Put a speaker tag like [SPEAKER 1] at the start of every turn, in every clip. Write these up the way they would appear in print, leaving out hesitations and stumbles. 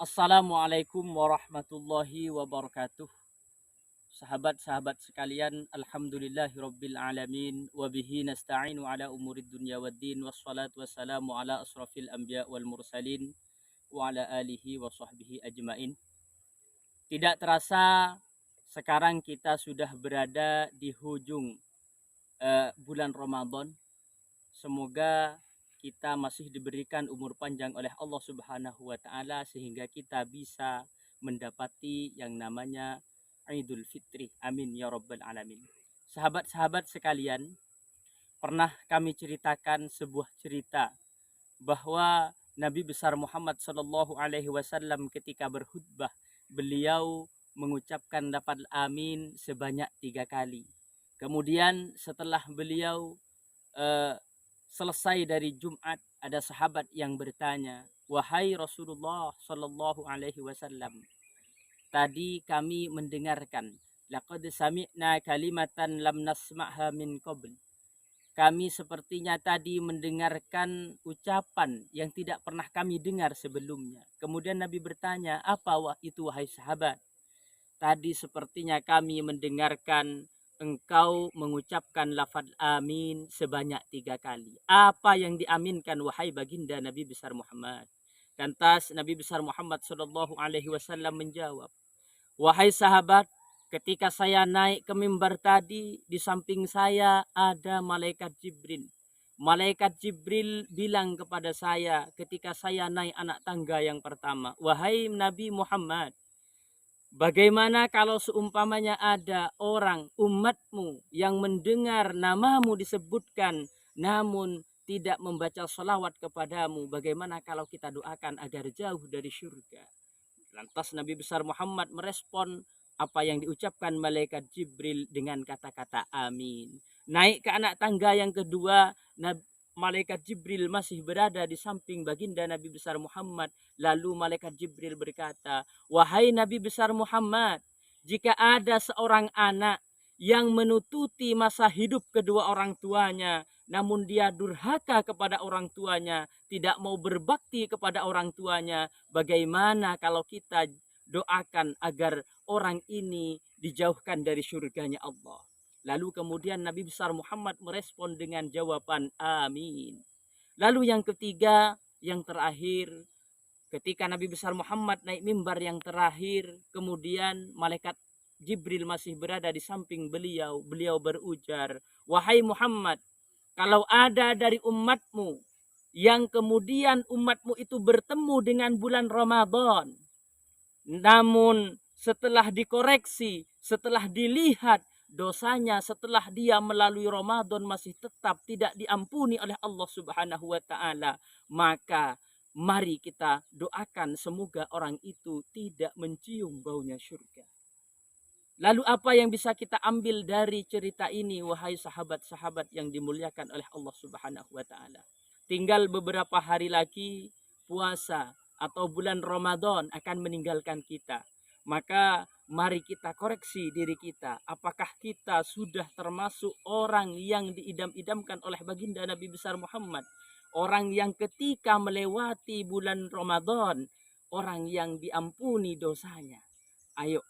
[SPEAKER 1] Assalamualaikum warahmatullahi wabarakatuh. Sahabat-sahabat sekalian, alhamdulillahirabbil alamin wa bihi nasta'inu ala umurid dunya waddin wassalatu wassalamu ala asrafil anbiya wal mursalin wa ala alihi wa sahbihi ajmain. Tidak terasa sekarang kita sudah berada di hujung bulan Ramadan. Semoga kita masih diberikan umur panjang oleh Allah Subhanahu wa taala sehingga kita bisa mendapati yang namanya Idul Fitri. Amin ya rabbal alamin. Sahabat-sahabat sekalian, pernah kami ceritakan sebuah cerita bahwa Nabi besar Muhammad sallallahu alaihi wasallam ketika berkhutbah, beliau mengucapkan lafaz amin sebanyak 3 kali. Kemudian setelah beliau selesai dari Jumat, ada sahabat yang bertanya, "Wahai Rasulullah sallallahu alaihi wasallam, tadi kami mendengarkan, laqad sami'na kalimatan lam nasma'ha min qabl." Kami sepertinya tadi mendengarkan ucapan yang tidak pernah kami dengar sebelumnya. Kemudian Nabi bertanya, "Apa itu wahai sahabat?" "Tadi sepertinya kami mendengarkan engkau mengucapkan lafaz amin sebanyak 3 kali." Apa yang diaminkan wahai baginda Nabi besar Muhammad? Lantas Nabi besar Muhammad sallallahu alaihi wasallam menjawab, "Wahai sahabat, ketika saya naik ke mimbar tadi, di samping saya ada malaikat Jibril. Malaikat Jibril bilang kepada saya ketika saya naik anak tangga yang pertama, 'Wahai Nabi Muhammad, bagaimana kalau seumpamanya ada orang umatmu yang mendengar namamu disebutkan namun tidak membaca salawat kepadamu, bagaimana kalau kita doakan agar jauh dari surga?' Lantas Nabi besar Muhammad merespon apa yang diucapkan malaikat Jibril dengan kata-kata amin. Naik ke anak tangga yang kedua, malaikat Jibril masih berada di samping baginda Nabi besar Muhammad. Lalu malaikat Jibril berkata, 'Wahai Nabi besar Muhammad, jika ada seorang anak yang menututi masa hidup kedua orang tuanya, namun dia durhaka kepada orang tuanya, tidak mau berbakti kepada orang tuanya, bagaimana kalau kita doakan agar orang ini dijauhkan dari surganya Allah?' Lalu kemudian Nabi besar Muhammad merespon dengan jawaban amin. Lalu yang ketiga, yang terakhir, ketika Nabi besar Muhammad naik mimbar yang terakhir, kemudian malaikat Jibril masih berada di samping beliau. Beliau berujar, 'Wahai Muhammad, kalau ada dari umatmu yang kemudian umatmu itu bertemu dengan bulan Ramadan, namun setelah dikoreksi, setelah dilihat dosanya setelah dia melalui Ramadan masih tetap tidak diampuni oleh Allah Subhanahu wa taala, maka mari kita doakan semoga orang itu tidak mencium baunya surga.' Lalu apa yang bisa kita ambil dari cerita ini wahai sahabat-sahabat yang dimuliakan oleh Allah Subhanahu wa taala? Tinggal beberapa hari lagi puasa atau bulan Ramadan akan meninggalkan kita. Maka mari kita koreksi diri kita. Apakah kita sudah termasuk orang yang diidam-idamkan oleh baginda Nabi besar Muhammad? Orang yang ketika melewati bulan Ramadan, orang yang diampuni dosanya. Ayo,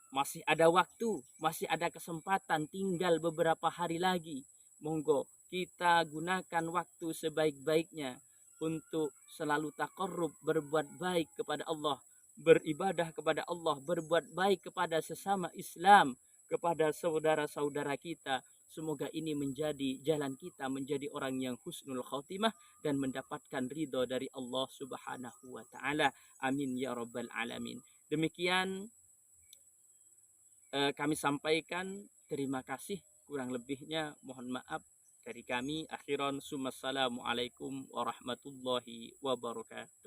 [SPEAKER 1] masih ada waktu, masih ada kesempatan, tinggal beberapa hari lagi. Monggo kita gunakan waktu sebaik-baiknya untuk selalu taqarrub, berbuat baik kepada Allah, beribadah kepada Allah, berbuat baik kepada sesama Islam, kepada saudara-saudara kita. Semoga ini menjadi jalan kita menjadi orang yang husnul khotimah dan mendapatkan ridho dari Allah Subhanahu wa taala. Amin ya rabbal alamin. Demikian kami sampaikan, terima kasih, kurang lebihnya mohon maaf dari kami. Akhiran, assalamualaikum warahmatullahi wabarakatuh.